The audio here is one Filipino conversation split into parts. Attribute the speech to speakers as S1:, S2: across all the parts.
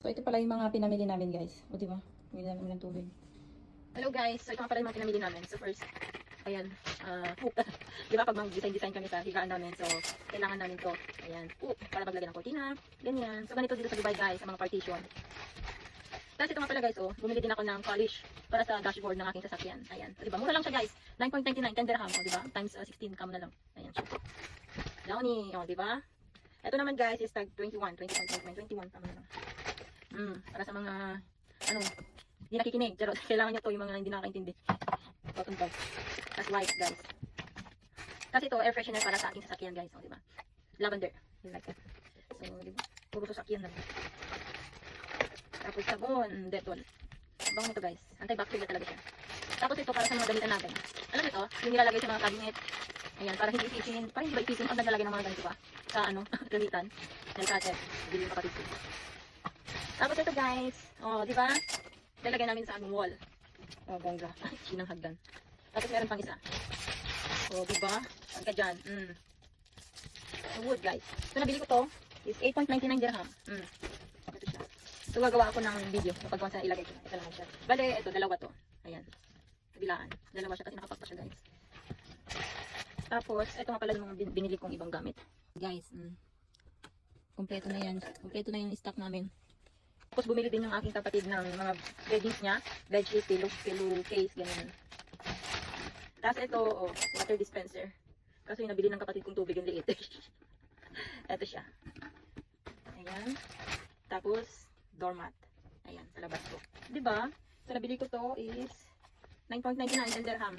S1: So, ito pala yung mga pinamili namin, guys. O, diba? Pumili namin ng tubig. Hello, guys. So, ito nga pala yung mga pinamili namin. So, first, ayan, hoop. Diba, pag mag-design kami sa higaan namin, so, kailangan namin to. Ayan, hoop, para maglagay ng cortina. Ganyan. So, ganito dito sa Dubai, guys, sa mga partition. Tapos ito nga pala, guys, oh, bumili din ako ng polish para sa dashboard ng aking sasakyan. Ayan. So, diba, mura lang siya, guys. 9.99, 10 dirham, oh, diba? Times 16, kamo na lang. Ayan siya. Downy, oh, diba? Ito naman, guys, is tag 21, 21, tama na lang. Para sa mga, ano, hindi nakikinig. Pero kailangan nyo to yung mga hindi nakakaintindi. Cotton bud. That's white, guys. Kasi ito, air freshener para sa aking sasakyan, guys. O, diba? Lavender. You like that. So, diba? Puro sasakyan lang. Tapos sabon, Dettol. Bango nito, guys. Antibacterial talaga siya. Tapos ito, para sa mga gamitan natin. Alam mo ito, yung nilalagay sa mga cabinet. Ayan, para hindi ipisin. Para hindi ba ipisin? Ang naglalagay ng mga ganito ba? Sa, ano, gamitan. Nail cutter. Bili yung kapatid ko. Tapos ito, guys. O, diba? Lalagay namin sa aming wall. O, bongga. Sinang hagdan. Tapos meron pang isa. O, diba? Pagka dyan. So, wood, guys. So, nabili ko to is 8.99 dirham. Ito siya. So, gagawa ako ng video kapag once na ilagay ko. Ito lang siya. Bale, ito, dalawa to. Ayan. Kabilaan. Dalawa siya kasi nakapakpa siya, guys. Tapos, ito nga pala yung mga binili kong ibang gamit. Guys, kompleto na yan. Kompleto na yung stock namin. Tapos bumili din yung aking kapatid ng mga beddings niya, bedsheet, pillow case, ganyan. Tapos ito, oh, water dispenser. Kasi yung nabili ng kapatid kong tubig, yung liit. Ito siya. Ayan. Tapos, doormat. Ayan, sa labas ko. Diba? So, nabili ko to is 9.99 dirham.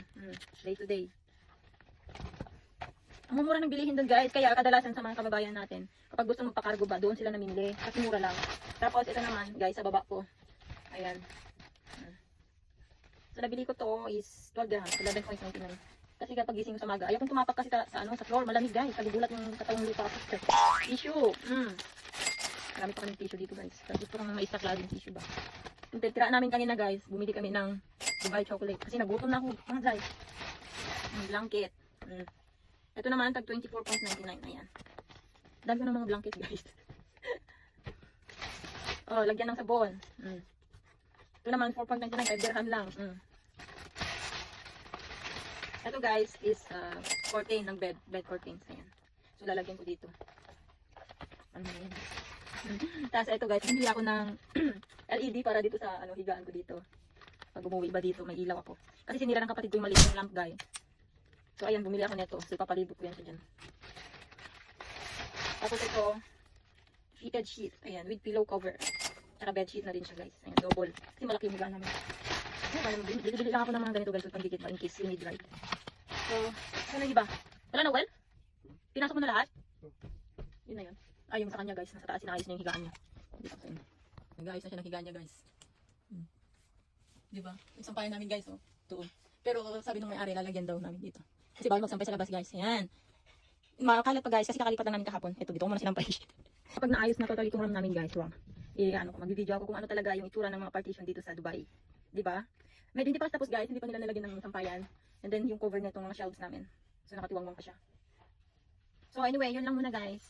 S1: Day to day. Ang mura ng bilihin doon, guys. Kaya kadalasan sa mga kababayan natin, kapag gusto magpakargo ba, doon sila namimili. Kasi mura lang. Tapos ito naman, guys, sa baba ko. Ayan. So nabili ko to is 12 dirham, 11.99. Kasi kapag gising sa maga, ayaw kong tumapak kasi sa floor, malamig, guys. Kagugulat yung katawang lupa. Tissue. Marami pa kami tissue dito, guys. Kasi gusto kong ma-stock laging tissue ba. Yung tiraan namin kanina, guys, bumili kami ng Dubai chocolate. Kasi nagutom na ako, mga guys. Blanket. Ito naman, tag 24.99. Ayan. Dami ko ng mga blanket, guys. Oh, lagyan ng sabon. Ito naman, 4.99. 5 dirham lang. Ito, guys, is curtain ng bed. Bed curtains. Ayan. So, lalagyan ko dito. Ano na yan? Tapos, ito, guys, bumili ako ng LED para dito sa higaan ko dito. Pag umuwi ba dito, may ilaw ako. Kasi sinira ng kapatid ko yung maliit ng lamp, guys. So, ayan, bumili ako nito. So, ipapalibot ko yan sa dyan. Tapos ito, fitted sheet. Ayan, with pillow cover. Tsaka bed sheet na rin siya, guys. Ayan, double. Kasi malaki yung higaan namin. Ayan, bili lang ako ng mga ganito, guys. With pandikit in case you need right. So, ano yung iba? Wala na, well? Pinasok mo na lahat? Yun na yun. Ay, yung sa kanya, guys. Nasa taas, sinayos niya yung higaan niya. Dito sa inyo. Nag-ayos na siya ng higaan niya, guys. Diba? Nagsampayan namin, guys, oh. Doon. Pero sabi nung may-ari, lalagyan daw namin dito. Kasi bawal magsampay sa labas, guys. Ayan. Makalat pa, guys, kasi nakalipat lang namin kahapon. Ito, dito ko muna sinampay. Kapag naayos na totally itong room namin, guys, mag-video ako kung ano talaga yung itsura ng mga partition dito sa Dubai. Diba? Medyo hindi pa tapos, guys. Hindi pa nila nalagyan ng sampayan. And then, yung cover nitong mga shelves namin. So, nakatiwangwang pa siya. So, anyway, yun lang muna, guys.